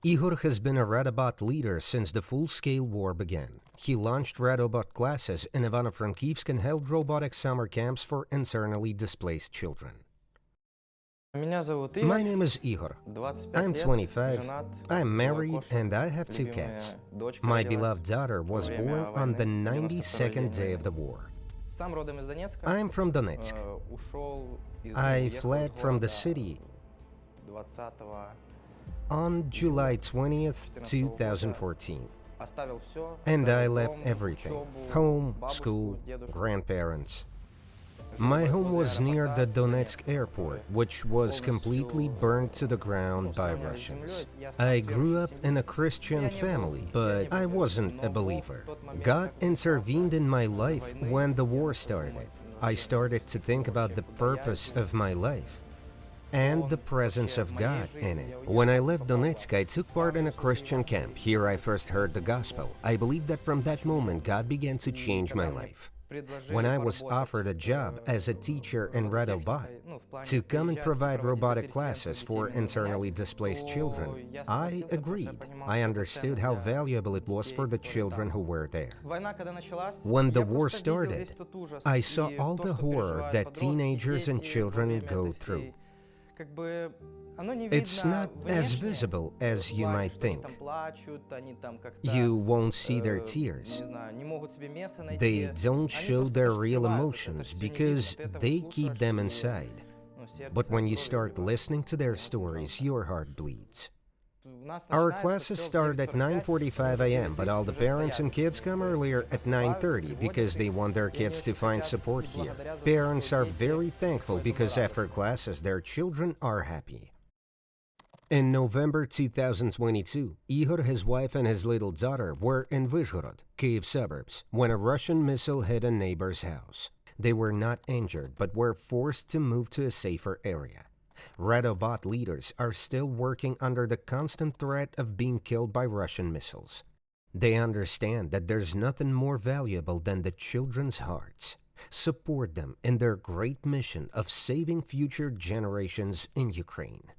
Igor has been a Radobot leader since the full-scale war began. He launched Radobot classes in Ivano-Frankivsk and held robotic summer camps for internally displaced children. My name is Igor. I'm 25, I'm married, and I have 2 cats. My beloved daughter was born on the 92nd day of the war. I'm from Donetsk. I fled from the city on July 20th, 2014. And I left everything: home, school, grandparents. My home was near the Donetsk airport, which was completely burned to the ground by Russians. I grew up in a Christian family, but I wasn't a believer. God intervened in my life when the war started. I started to think about the purpose of my life and the presence of God in it. When I left Donetsk, I took part in a Christian camp. Here I first heard the gospel. I believe that from that moment, God began to change my life. When I was offered a job as a teacher in Radobot to come and provide robotic classes for internally displaced children, I agreed. I understood how valuable it was for the children who were there. When the war started, I saw all the horror that teenagers and children go through. It's not as visible as you might think. You won't see their tears. They don't show their real emotions because they keep them inside. But when you start listening to their stories, your heart bleeds. Our classes start at 9:45 a.m., but all the parents and kids come earlier at 9:30 because they want their kids to find support here. Parents are very thankful because after classes, their children are happy. In November 2022, Igor, his wife, and his little daughter were in Vyshgorod, Kyiv suburbs, when a Russian missile hit a neighbor's house. They were not injured, but were forced to move to a safer area. Radobot leaders are still working under the constant threat of being killed by Russian missiles. They understand that there's nothing more valuable than the children's hearts. Support them in their great mission of saving future generations in Ukraine.